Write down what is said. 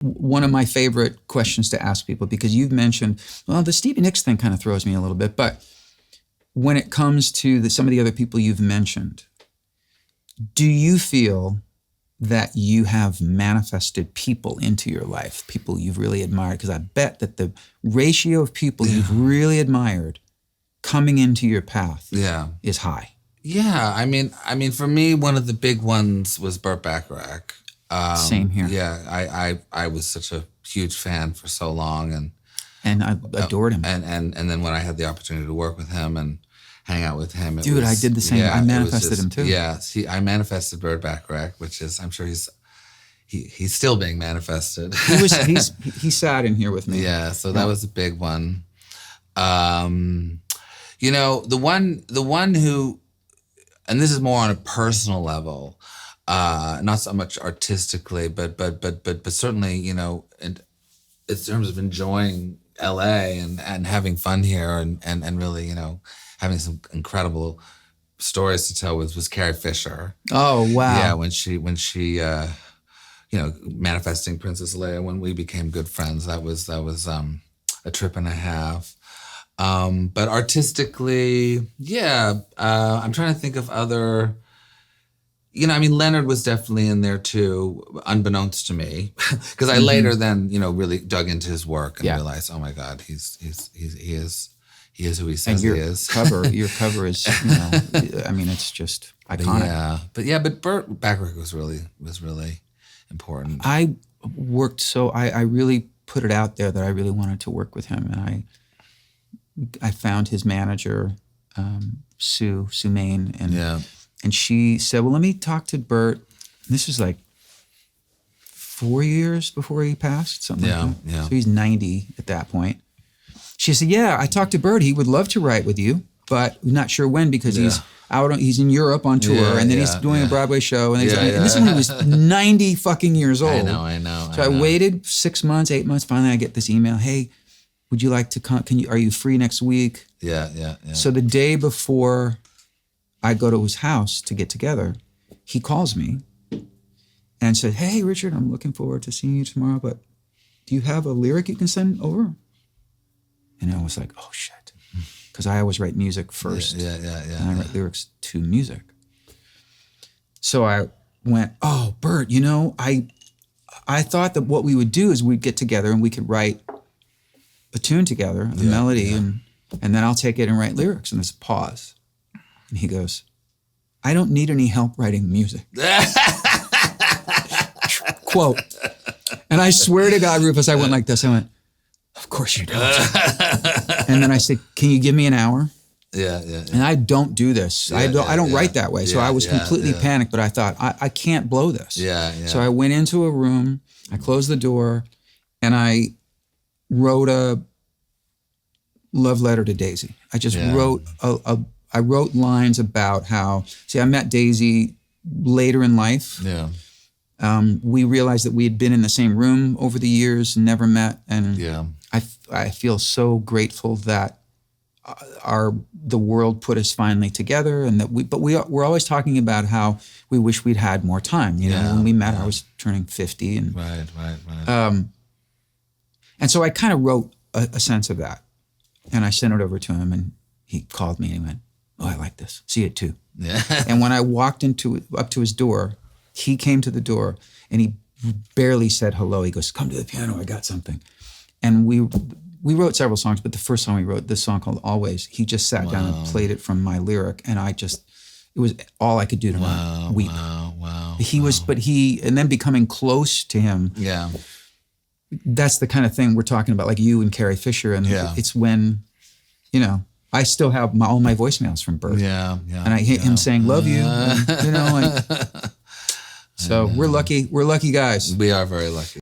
one of my favorite questions to ask people, because you've mentioned, well, the Stevie Nicks thing kind of throws me a little bit, but when it comes to some of the other people you've mentioned, do you feel that you have manifested people into your life, people you've really admired? Because I bet that the ratio of people you've really admired coming into your path is high. Yeah, I mean, for me, one of the big ones was Burt Bacharach. Same here. Yeah, I was such a huge fan for so long, and I adored him. And then when I had the opportunity to work with him and hang out with him, I did the same. Yeah, I manifested him too. Yeah, I manifested Burt Bacharach, which is, I'm sure he's still being manifested. He sat in here with me. Yeah, so that was a big one. You know, the one who, and this is more on a personal level, not so much artistically, but certainly, you know, in terms of enjoying LA and having fun here and really, you know, having some incredible stories to tell was Carrie Fisher. Oh, wow. Yeah, when she you know, manifesting Princess Leia, when we became good friends, that was a trip and a half. But artistically, I'm trying to think of other, you know, I mean, Leonard was definitely in there too, unbeknownst to me, because I later then, you know, really dug into his work and realized, oh my God, he is who he says he is. Your cover is, you know, I mean, it's just iconic. But Burt Bacharach was really important. I really put it out there that I really wanted to work with him, and I found his manager, Sue Main, and she said, well, let me talk to Burt. This was like 4 years before he passed, something like that. So he's 90 at that point. She said, yeah, I talked to Burt. He would love to write with you, but we're not sure when, because he's in Europe on tour, and then he's doing a Broadway show, and this is when he was 90 fucking years old. I know. So I waited 6 months, 8 months. Finally, I get this email. Hey, would you like to come? Are you free next week? Yeah. So the day before I go to his house to get together, he calls me and said, hey, Richard, I'm looking forward to seeing you tomorrow, but do you have a lyric you can send over? And I was like, oh, shit. Because I always write music first. Yeah. And I write lyrics to music. So I went, oh, Burt, you know, I thought that what we would do is we'd get together and we could write a tune together, a melody, and then I'll take it and write lyrics. And there's a pause. And he goes, I don't need any help writing music. Quote. And I swear to God, Rufus, I went like this. I went, of course you don't. And then I said, can you give me an hour? Yeah. And I don't do this. I don't write that way. So I was completely panicked, but I thought, I can't blow this. Yeah. So I went into a room, I closed the door, and I wrote a love letter to Daisy. I just wrote I wrote lines about how, I met Daisy later in life. Yeah. We realized that we had been in the same room over the years, never met, and I feel so grateful that the world put us finally together, and that we're always talking about how we wish we'd had more time. You know, when we met, I was turning 50, and right. And so I kind of wrote a sense of that, and I sent it over to him, and he called me and he went, "Oh, I like this. See it too." Yeah. And when I walked up to his door, he came to the door and he barely said hello. He goes, "Come to the piano. I got something." And we wrote several songs, but the first song we wrote, this song called "Always," he just sat down and played it from my lyric, and it was all I could do to weep. Wow. And then becoming close to him. Yeah. That's the kind of thing we're talking about, like you and Carrie Fisher, and it's when, you know, I still have all my voicemails from Burt. Yeah. And I hit him saying, "Love you," and, you know, so we're lucky guys. We are very lucky.